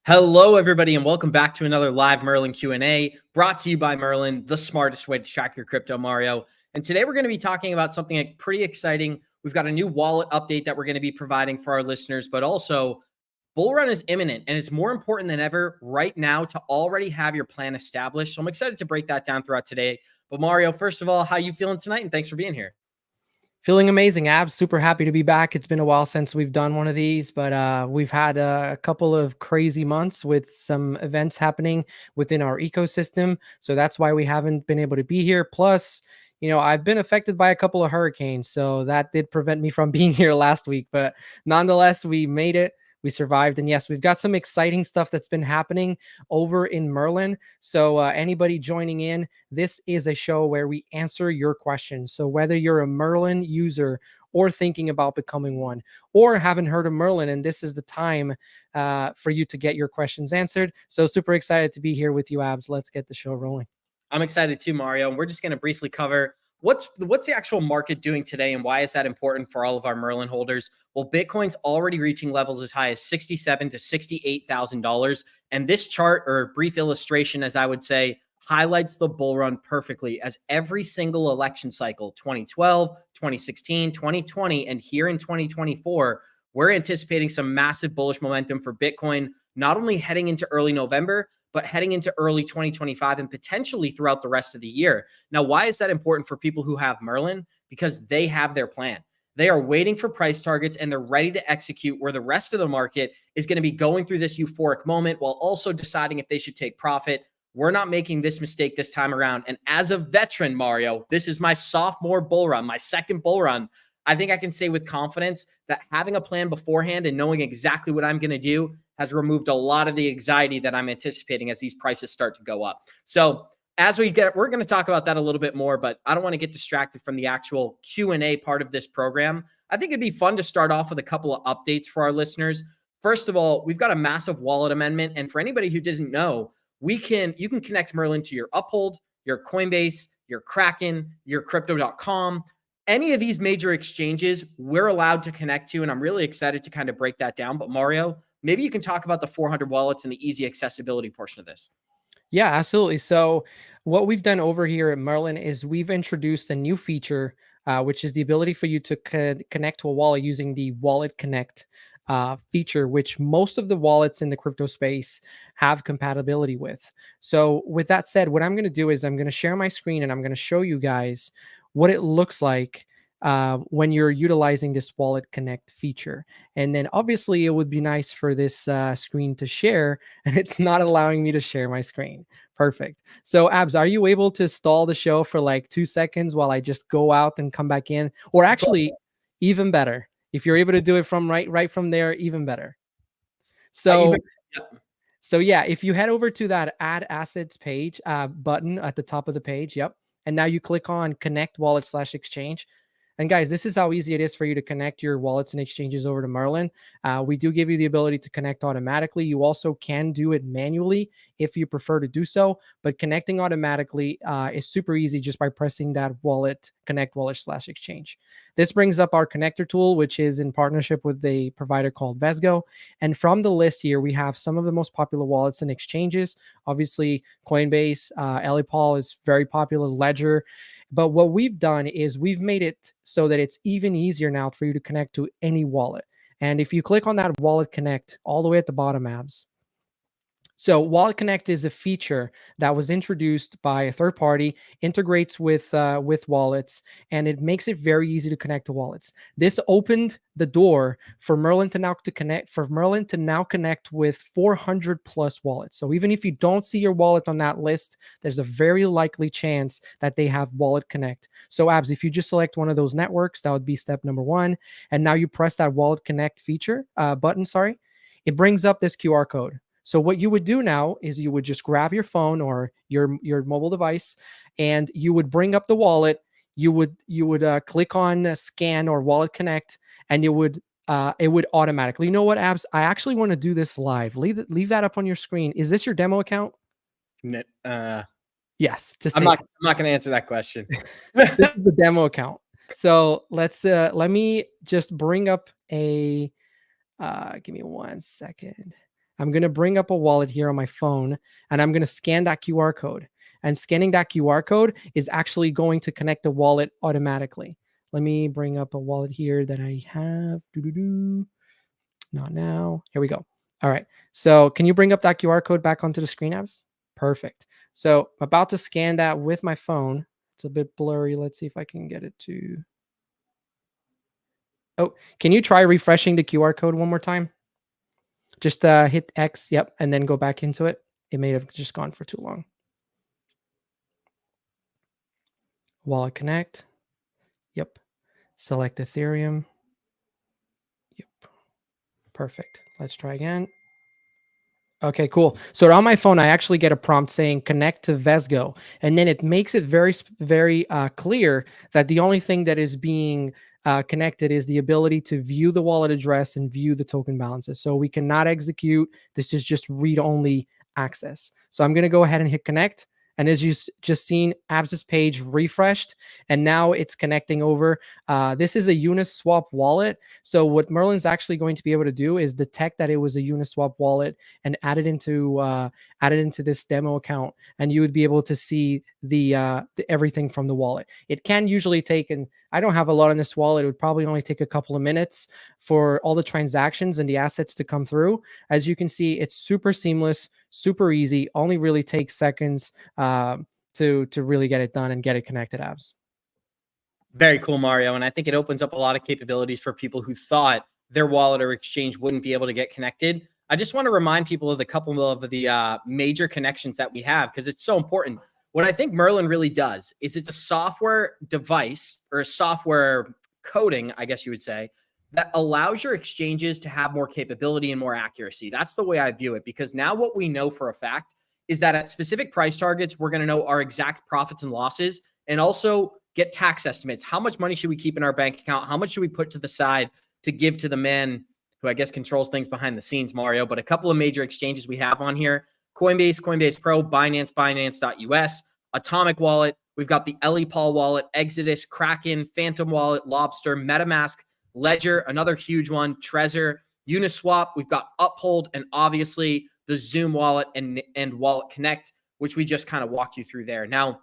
Hello, everybody, and welcome back to another live Merlin Q&A brought to you by Merlin, the smartest way to track your crypto, Mario. And today we're going to be talking about something pretty exciting. We've got a new wallet update that we're going to be providing for our listeners, but also bull run is imminent, and it's more important than ever right now to already have your plan established. So I'm excited to break that down throughout today. But Mario, first of all, how you feeling tonight? And thanks for being here. Feeling amazing, Abs. Super happy to be back. It's been a while since we've done one of these, but we've had a couple of crazy months with some events happening within our ecosystem. So that's why we haven't been able to be here. Plus, I've been affected by a couple of hurricanes, so that did prevent me from being here last week. But nonetheless, we made it. We survived. And yes, we've got some exciting stuff that's been happening over in Merlin. So anybody joining in, this is a show where we answer your questions. So whether you're a Merlin user or thinking about becoming one, or haven't heard of Merlin, and this is the time for you to get your questions answered. So super excited to be here with you, Abs. Let's get the show rolling. I'm excited too, Mario. And we're just going to briefly cover what's the actual market doing today and why is that important for all of our Merlin holders. Well, Bitcoin's already reaching levels as high as $67,000 to $68,000. And this chart, or brief illustration, as I would say, highlights the bull run perfectly, as every single election cycle, 2012, 2016, 2020, and here in 2024, we're anticipating some massive bullish momentum for Bitcoin, not only heading into early November, but heading into early 2025 and potentially throughout the rest of the year. Now, why is that important for people who have Merlin? Because they have their plan. They are waiting for price targets and they're ready to execute, where the rest of the market is going to be going through this euphoric moment while also deciding if they should take profit. We're not making this mistake this time around. And as a veteran, Mario, this is my sophomore bull run, my second bull run. I think I can say with confidence that having a plan beforehand and knowing exactly what I'm going to do has removed a lot of the anxiety that I'm anticipating as these prices start to go up. So we're going to talk about that a little bit more, but I don't want to get distracted from the actual Q&A part of this program. I think it'd be fun to start off with a couple of updates for our listeners. First of all, we've got a massive wallet amendment. And for anybody who doesn't know, you can connect Merlin to your Uphold, your Coinbase, your Kraken, your crypto.com. Any of these major exchanges we're allowed to connect to, and I'm really excited to kind of break that down. But Mario, maybe you can talk about the 400 wallets and the easy accessibility portion of this. Yeah, absolutely. So what we've done over here at Merlin is we've introduced a new feature, which is the ability for you to connect to a wallet using the Wallet Connect feature, which most of the wallets in the crypto space have compatibility with. So with that said, what I'm going to do is I'm going to share my screen and I'm going to show you guys what it looks like when you're utilizing this Wallet Connect feature. And then obviously it would be nice for this screen to share, and it's not allowing me to share my screen. Perfect. So Abs, are you able to stall the show for like 2 seconds while I just go out and come back in? Or actually, even better, if you're able to do it from right from there, even better. So yeah, if you head over to that Add Assets page button at the top of the page, yep. And now you click on Connect Wallet/Exchange. And guys, this is how easy it is for you to connect your wallets and exchanges over to Merlin. We do give you the ability to connect automatically. You also can do it manually if you prefer to do so, but connecting automatically is super easy just by pressing that Connect Wallet/Exchange. This brings up our connector tool, which is in partnership with a provider called Vesgo. And from the list here, we have some of the most popular wallets and exchanges. Obviously, Coinbase, Elipal is very popular, Ledger. But what we've done is we've made it so that it's even easier now for you to connect to any wallet. And if you click on that Wallet Connect all the way at the bottom, Abs. So Wallet Connect is a feature that was introduced by a third party, integrates with wallets, and it makes it very easy to connect to wallets. This opened the door for Merlin to now connect with 400 plus wallets. So even if you don't see your wallet on that list, there's a very likely chance that they have Wallet Connect. So Abs, if you just select one of those networks, that would be step number 1. And now you press that Wallet Connect button, it brings up this QR code. So what you would do now is you would just grab your phone or your mobile device, and you would bring up the wallet. You would click on Scan or Wallet Connect, and it would automatically. You know what, Abs? I actually want to do this live. Leave that up on your screen. Is this your demo account? Yes. I'm not going to answer that question. This is the demo account. So let me just bring up a. Give me 1 second. I'm going to bring up a wallet here on my phone, and I'm going to scan that QR code. And scanning that QR code is actually going to connect the wallet automatically. Let me bring up a wallet here that I have. Not now. Here we go. All right. So can you bring up that QR code back onto the screen, Abs? Perfect. So I'm about to scan that with my phone. It's a bit blurry. Let's see if I can get it to. Oh, can you try refreshing the QR code one more time? Just hit X, yep, and then go back into it. It may have just gone for too long. Wallet connect. Yep. Select Ethereum. Yep. Perfect. Let's try again. Okay, cool. So on my phone, I actually get a prompt saying connect to Vesgo. And then it makes it very clear that the only thing that is being connected is the ability to view the wallet address and view the token balances. So we cannot execute. This is just read-only access. So I'm going to go ahead and hit connect. And as you just seen, Abs's page refreshed, and now it's connecting over. This is a Uniswap wallet. So what Merlin's actually going to be able to do is detect that it was a Uniswap wallet and add it into this demo account, and you would be able to see the everything from the wallet. It can usually take, and I don't have a lot on this wallet. It would probably only take a couple of minutes for all the transactions and the assets to come through. As you can see, it's super seamless, super easy. Only really takes seconds to really get it done and get it connected, Abs. Very cool, Mario. And I think it opens up a lot of capabilities for people who thought their wallet or exchange wouldn't be able to get connected. I just want to remind people of the couple of the major connections that we have, because it's so important. What I think Merlin really does is it's a software device, or a software coding, I guess you would say, that allows your exchanges to have more capability and more accuracy. That's the way I view it, because now what we know for a fact is that at specific price targets, we're going to know our exact profits and losses, and also get tax estimates. How much money should we keep in our bank account? How much should we put to the side to give to the man who I guess controls things behind the scenes, Mario? But a couple of major exchanges we have on here: Coinbase, Coinbase Pro, Binance, Binance.us, Atomic Wallet. We've got the Paul wallet, Exodus, Kraken, Phantom Wallet, Lobster, MetaMask, Ledger, another huge one, Trezor, Uniswap. We've got Uphold, and obviously the Zoom wallet and Wallet Connect, which we just kind of walked you through there. Now,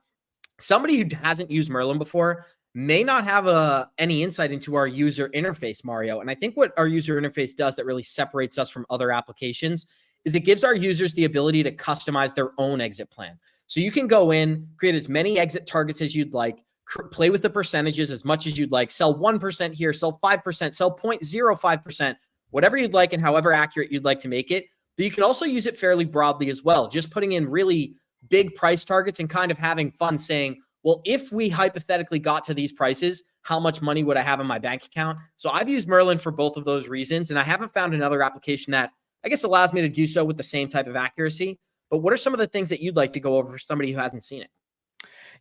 somebody who hasn't used Merlin before may not have any insight into our user interface, Mario. And I think what our user interface does that really separates us from other applications is it gives our users the ability to customize their own exit plan. So you can go in, create as many exit targets as you'd like, play with the percentages as much as you'd like, sell 1% here, sell 5%, sell 0.05%, whatever you'd like and however accurate you'd like to make it. But you can also use it fairly broadly as well, just putting in really big price targets and kind of having fun saying, well, if we hypothetically got to these prices, how much money would I have in my bank account? So I've used Merlin for both of those reasons, and I haven't found another application that I guess allows me to do so with the same type of accuracy. But what are some of the things that you'd like to go over for somebody who hasn't seen it?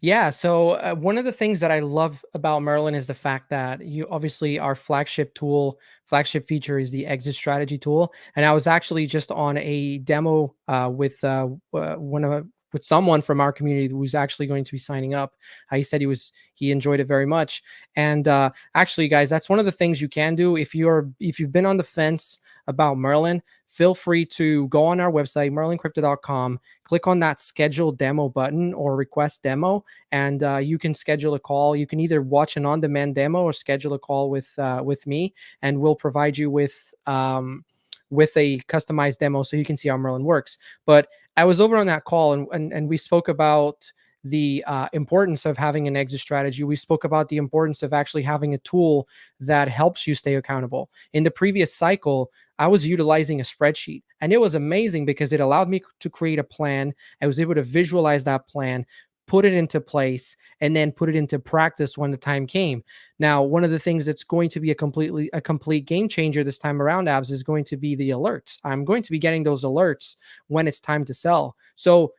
Yeah, so one of the things that I love about Merlin is the fact that you obviously our flagship feature is the exit strategy tool. And I was actually just on a demo with someone from our community who's actually going to be signing up. He said he enjoyed it very much. And actually, guys, that's one of the things you can do if you've been on the fence about Merlin. Feel free to go on our website, merlincrypto.com, click on that schedule demo button or request demo, and you can schedule a call. You can either watch an on-demand demo or schedule a call with me, and we'll provide you with a customized demo so you can see how Merlin works. But I was over on that call, and we spoke about the importance of having an exit strategy. We spoke about the importance of actually having a tool that helps you stay accountable. In the previous cycle, I was utilizing a spreadsheet, and it was amazing because it allowed me to create a plan. I was able to visualize that plan, put it into place, and then put it into practice when the time came. Now, one of the things that's going to be a complete game changer this time around, Abs, is going to be the alerts. I'm going to be getting those alerts when it's time to sell. So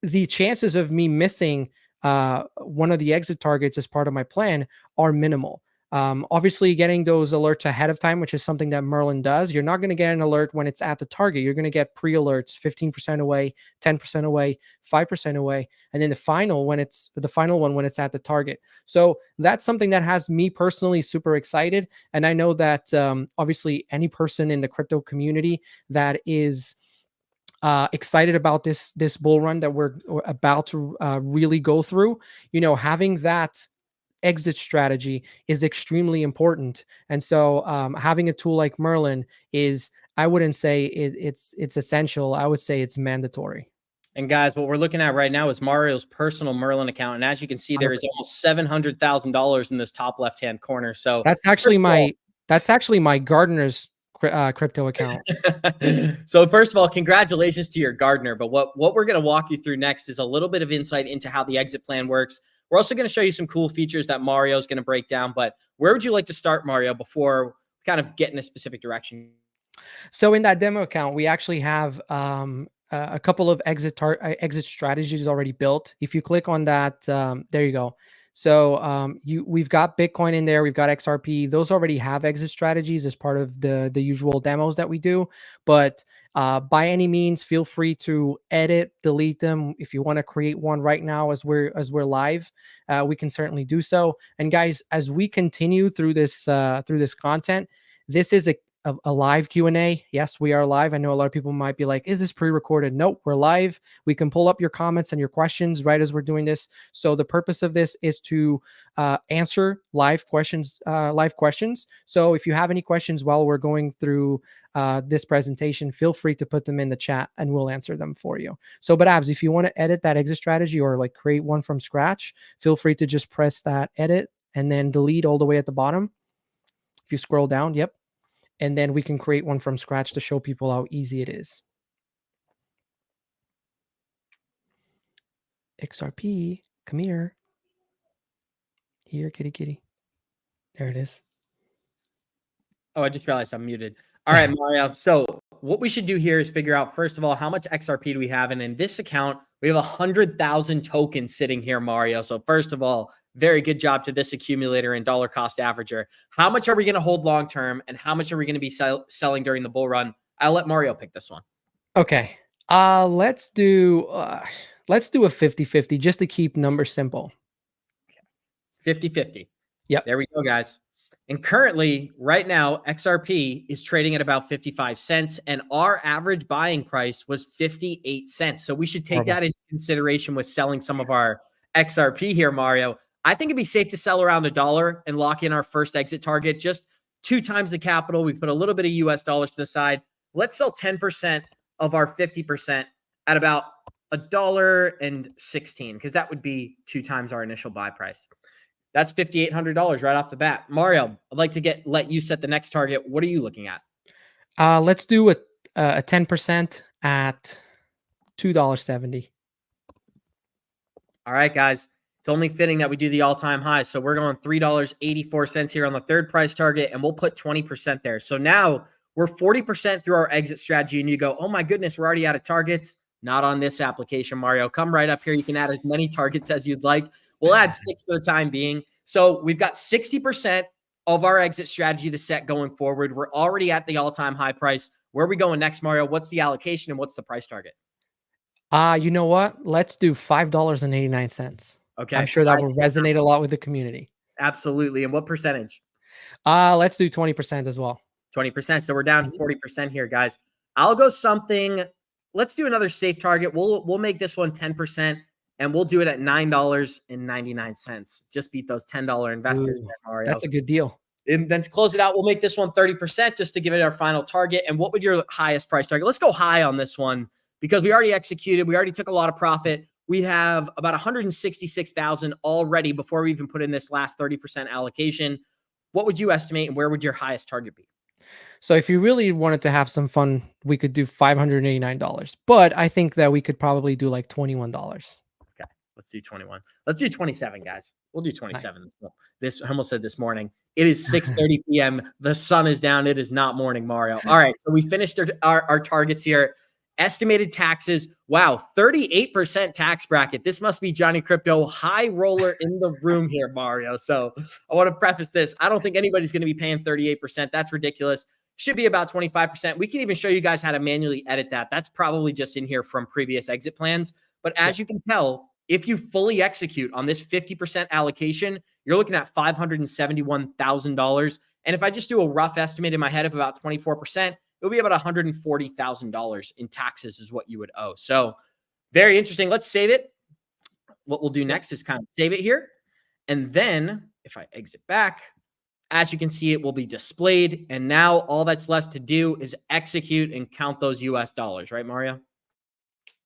the chances of me missing one of the exit targets as part of my plan are minimal. Obviously, getting those alerts ahead of time, which is something that Merlin does, you're not going to get an alert when it's at the target. You're going to get pre-alerts, 15% away, 10% away, 5% away, and then the final one when it's at the target. So that's something that has me personally super excited. And I know that obviously any person in the crypto community that is excited about this bull run that we're about to really go through. Having that exit strategy is extremely important. And so having a tool like Merlin is, I wouldn't say it's essential. I would say it's mandatory. And guys, what we're looking at right now is Mario's personal Merlin account. And as you can see, there is almost $700,000 in this top left-hand corner. So That's actually first of all, my gardener's crypto account. so first of all, congratulations to your gardener. But what we're going to walk you through next is a little bit of insight into how the exit plan works. We're also going to show you some cool features that Mario is going to break down. But where would you like to start, Mario, before kind of get in a specific direction? So in that demo account, we actually have a couple of exit strategies already built. If you click on that, there you go. So we've got Bitcoin in there, we've got XRP. Those already have exit strategies as part of the usual demos that we do. But by any means, feel free to edit, delete them. If you want to create one right now as we're live, we can certainly do so. And guys, as we continue through this content, this is a live Q&A. Yes, we are live. I know a lot of people might be like, is this pre-recorded? Nope, we're live. We can pull up your comments and your questions right as we're doing this. So the purpose of this is to answer live questions. So if you have any questions while we're going through this presentation, feel free to put them in the chat and we'll answer them for you. So, but Abs, if you want to edit that exit strategy or like create one from scratch, feel free to just press that edit and then delete all the way at the bottom. If you scroll down, yep. And then we can create one from scratch to show people how easy it is. XRP, come here. Here, kitty, kitty. There it is. Oh, I just realized I'm muted. All right, Mario. So what we should do here is figure out, first of all, how much XRP do we have? And in this account, we have 100,000 tokens sitting here, Mario. So first of all, very good job to this accumulator and dollar cost averager. How much are we going to hold long term, and how much are we going to be selling during the bull run? I'll let Mario pick this one. Okay. Let's do a 50-50 just to keep numbers simple. 50-50. Yep. There we go, guys. And currently, right now, XRP is trading at about 55 cents, and our average buying price was 58 cents. So we should take that into consideration with selling some of our XRP here, Mario. I think it'd be safe to sell around $1 and lock in our first exit target, just 2 times the capital. We put a little bit of US dollars to the side. Let's sell 10% of our 50% at about $1.16, because that would be 2 times our initial buy price. That's $5,800 right off the bat. Mario, I'd like to let you set the next target. What are you looking at? Let's do a 10% at $2.70. All right, guys. It's only fitting that we do the all-time high. So we're going $3.84 here on the third price target, and we'll put 20% there. So now we're 40% through our exit strategy, and you go, oh my goodness, we're already out of targets. Not on this application, Mario. Come right up here. You can add as many targets as you'd like. We'll add 6 for the time being. So we've got 60% of our exit strategy to set going forward. We're already at the all-time high price. Where are we going next, Mario? What's the allocation and what's the price target? You know what? Let's do $5.89. Okay. I'm sure that will resonate a lot with the community. Absolutely. And what percentage? Let's do 20% as well. 20%. So we're down 40% here, guys. I'll go something. Let's do another safe target. We'll make this one 10%, and we'll do it at $9.99. Just beat those $10 investors, Mario. That's a good deal. And then to close it out, we'll make this one 30% just to give it our final target. And what would your highest price target? Let's go high on this one because we already executed. We already took a lot of profit. We have about 166,000 already before we even put in this last 30% allocation. What would you estimate, and where would your highest target be? So if you really wanted to have some fun, we could do $589. But I think that we could probably do like $21. Okay, let's do 21. Let's do 27, guys. We'll do 27. Nice. This I almost said this morning. It is 6:30 p.m. The sun is down. It is not morning, Mario. All right, so we finished our targets here. Estimated taxes. Wow, 38% tax bracket. This must be Johnny Crypto, high roller in the room here, Mario. So I want to preface this. I don't think anybody's going to be paying 38%. That's ridiculous. Should be about 25%. We can even show you guys how to manually edit that. That's probably just in here from previous exit plans. But as you can tell, if you fully execute on this 50% allocation, you're looking at $571,000. And if I just do a rough estimate in my head of about 24%, it'll be about $140,000 in taxes is what you would owe. So very interesting. Let's save it. What we'll do next is kind of save it here. And then if I exit back, as you can see, it will be displayed. And now all that's left to do is execute and count those US dollars, right, Mario?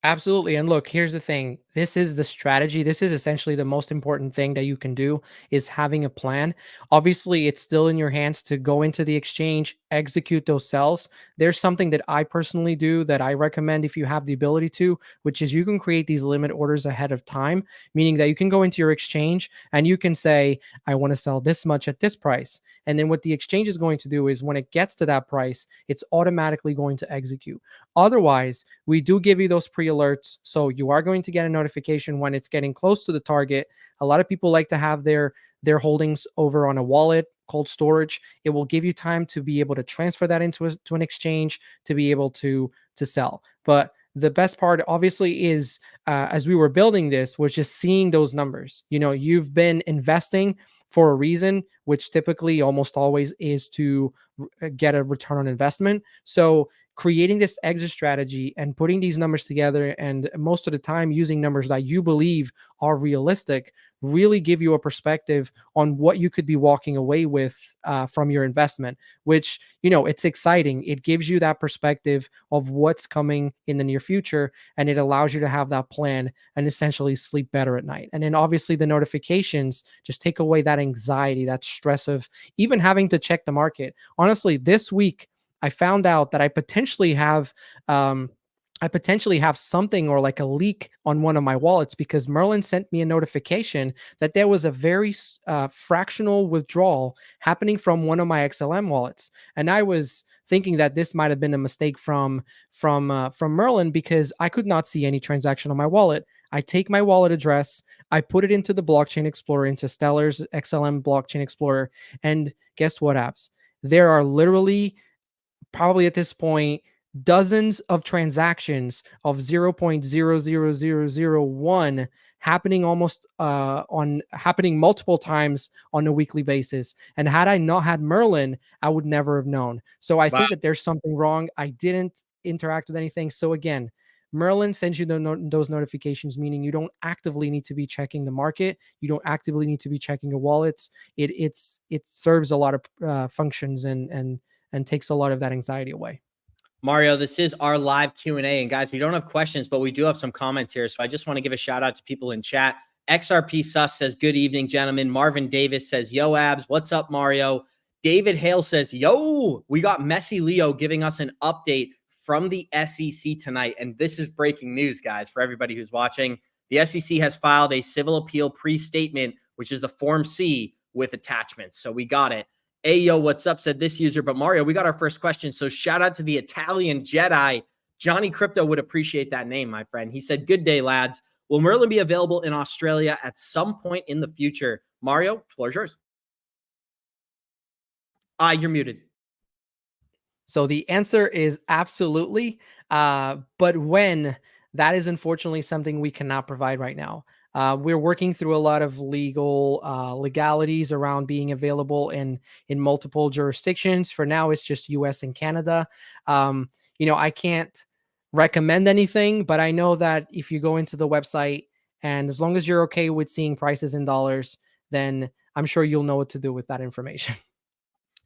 Absolutely. And look, here's the thing. This is the strategy. This is essentially the most important thing that you can do is having a plan. Obviously, it's still in your hands to go into the exchange, execute those sells. There's something that I personally do that I recommend if you have the ability to, which is you can create these limit orders ahead of time, meaning that you can go into your exchange and you can say, I want to sell this much at this price. And then what the exchange is going to do is when it gets to that price, it's automatically going to execute. Otherwise, we do give you those pre-alerts. So you are going to get a notification when it's getting close to the target. A lot of people like to have their holdings over on a wallet, cold storage. It will give you time to be able to transfer that into to an exchange to be able to sell. But the best part obviously is as we were building this was just seeing those numbers. You know, you've been investing for a reason, which typically almost always is to get a return on investment. So creating this exit strategy and putting these numbers together, and most of the time using numbers that you believe are realistic, really give you a perspective on what you could be walking away with from your investment, which, you know, it's exciting. It gives you that perspective of what's coming in the near future, and it allows you to have that plan and essentially sleep better at night. And then obviously the notifications just take away that anxiety, that stress of even having to check the market. Honestly, this week, I found out that I potentially have something or like a leak on one of my wallets because Merlin sent me a notification that there was a very fractional withdrawal happening from one of my XLM wallets, and I was thinking that this might have been a mistake from Merlin because I could not see any transaction on my wallet. I take my wallet address, I put it into the blockchain explorer, into Stellar's XLM blockchain explorer, and guess what, apps? There are literally probably at this point dozens of transactions of 0.00001 happening happening multiple times on a weekly basis. And had I not had Merlin, I would never have known. So I think that there's something wrong. I didn't interact with anything. So again, Merlin sends you those notifications, meaning you don't actively need to be checking the market. You don't actively need to be checking your wallets. It serves a lot of functions and takes a lot of that anxiety away. Mario, this is our live Q&A. And guys, we don't have questions, but we do have some comments here. So I just want to give a shout out to people in chat. XRP Sus says, good evening, gentlemen. Marvin Davis says, yo, abs. What's up, Mario? David Hale says, yo, we got Messi Leo giving us an update from the SEC tonight. And this is breaking news, guys, for everybody who's watching. The SEC has filed a civil appeal pre-statement, which is the Form C with attachments. So we got it. Hey, yo, what's up, said this user. But Mario, we got our first question. So shout out to the Italian Jedi. Johnny Crypto would appreciate that name, my friend. He said, good day, lads. Will Merlin be available in Australia at some point in the future? Mario, floor is yours. You're muted. So the answer is absolutely. But when, that is unfortunately something we cannot provide right now. We're working through a lot of legalities around being available in multiple jurisdictions. For now, it's just US and Canada. You know, I can't recommend anything, but I know that if you go into the website and as long as you're okay with seeing prices in dollars, then I'm sure you'll know what to do with that information.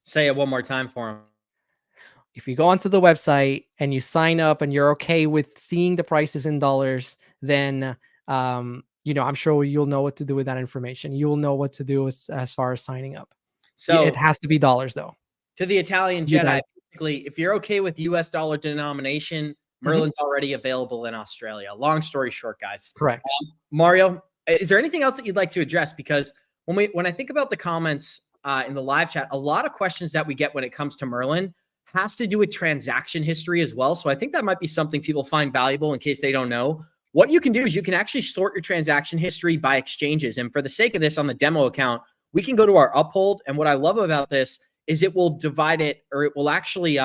Say it one more time for him. If you go onto the website and you sign up and you're okay with seeing the prices in dollars, then you know, I'm sure you'll know what to do with that information. You'll know what to do as far as signing up. So it has to be dollars, though. To the Italian Jedi, basically, if you're okay with US dollar denomination, Merlin's already available in Australia. Long story short, guys. Correct. Mario, is there anything else that you'd like to address? Because when I think about the comments in the live chat, a lot of questions that we get when it comes to Merlin has to do with transaction history as well. So I think that might be something people find valuable in case they don't know. What you can do is you can actually sort your transaction history by exchanges. And for the sake of this on the demo account, we can go to our Uphold. And what I love about this is it will divide it, or it will actually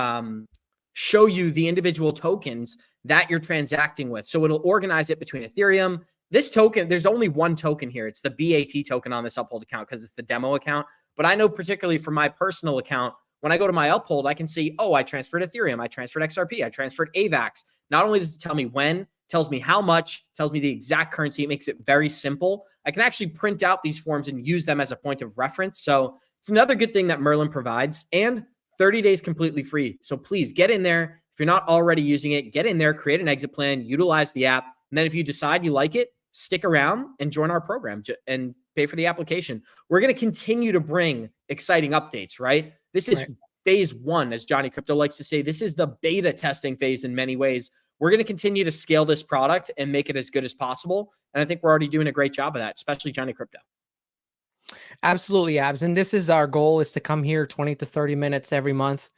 show you the individual tokens that you're transacting with. So it'll organize it between Ethereum. This token, there's only one token here. It's the BAT token on this Uphold account because it's the demo account. But I know particularly for my personal account, when I go to my uphold, I can see, oh, I transferred Ethereum, I transferred XRP, I transferred AVAX. Not only does it tell me when, tells me how much, tells me the exact currency. It makes it very simple. I can actually print out these forms and use them as a point of reference. So it's another good thing that Merlin provides, and 30 days completely free. So please get in there. If you're not already using it, get in there, create an exit plan, utilize the app. And then if you decide you like it, stick around and join our program and pay for the application. We're going to continue to bring exciting updates, right? This is phase one, as Johnny Crypto likes to say. This is the beta testing phase in many ways. We're going to continue to scale this product and make it as good as possible. And I think we're already doing a great job of that, especially Johnny Crypto. Absolutely, Abs. And this is our goal, is to come here 20 to 30 minutes every month,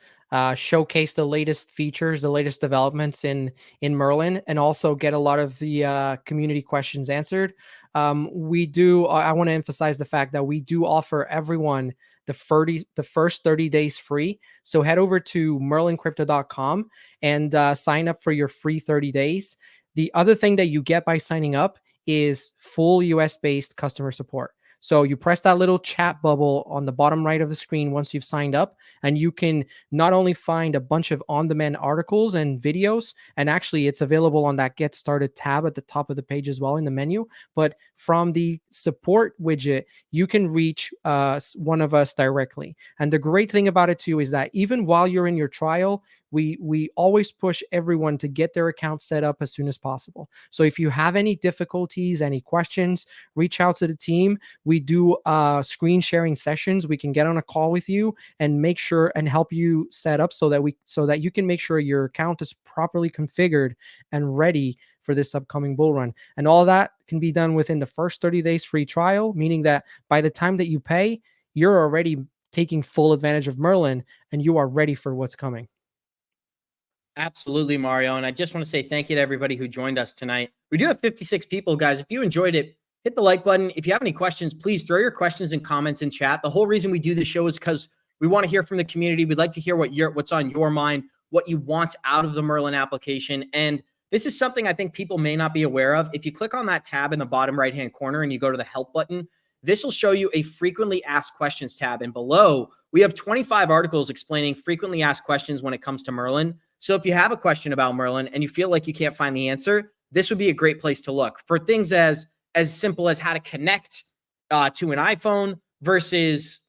showcase the latest features, the latest developments in Merlin, and also get a lot of the community questions answered. I want to emphasize the fact that we do offer everyone the first 30 days free. So head over to merlincrypto.com and sign up for your free 30 days. The other thing that you get by signing up is full US-based customer support. So you press that little chat bubble on the bottom right of the screen once you've signed up, and you can not only find a bunch of on-demand articles and videos, and actually it's available on that Get Started tab at the top of the page as well in the menu, but from the support widget, you can reach one of us directly. And the great thing about it too is that even while you're in your trial, we always push everyone to get their account set up as soon as possible. So if you have any difficulties, any questions, reach out to the team. We do screen sharing sessions. We can get on a call with you and make sure and help you set up so that you can make sure your account is properly configured and ready for this upcoming bull run. And all that can be done within the first 30 days free trial, meaning that by the time that you pay, you're already taking full advantage of Merlin and you are ready for what's coming. Absolutely, Mario. And I just want to say thank you to everybody who joined us tonight. We do have 56 people, guys. If you enjoyed it, hit the like button. If you have any questions, please throw your questions and comments in chat. The whole reason we do this show is because we want to hear from the community. We'd like to hear what's on your mind, what you want out of the Merlin application. And this is something I think people may not be aware of. If you click on that tab in the bottom right-hand corner and you go to the help button, this will show you a frequently asked questions tab. And below, we have 25 articles explaining frequently asked questions when it comes to Merlin. So if you have a question about Merlin and you feel like you can't find the answer, this would be a great place to look for things as simple as how to connect to an iPhone versus,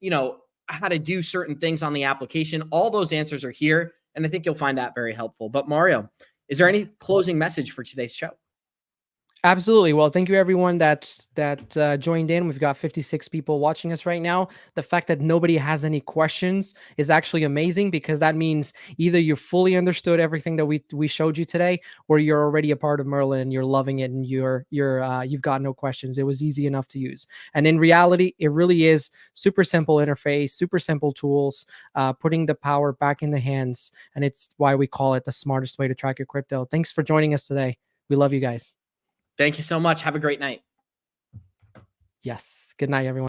how to do certain things on the application. All those answers are here, and I think you'll find that very helpful. But Mario, is there any closing message for today's show? Absolutely. Well, thank you everyone that joined in. We've got 56 people watching us right now. The fact that nobody has any questions is actually amazing, because that means either you fully understood everything that we showed you today, or you're already a part of Merlin and you're loving it and you've got no questions. It was easy enough to use. And in reality, it really is super simple interface, super simple tools, putting the power back in the hands. And it's why we call it the smartest way to track your crypto. Thanks for joining us today. We love you guys. Thank you so much. Have a great night. Yes. Good night, everyone.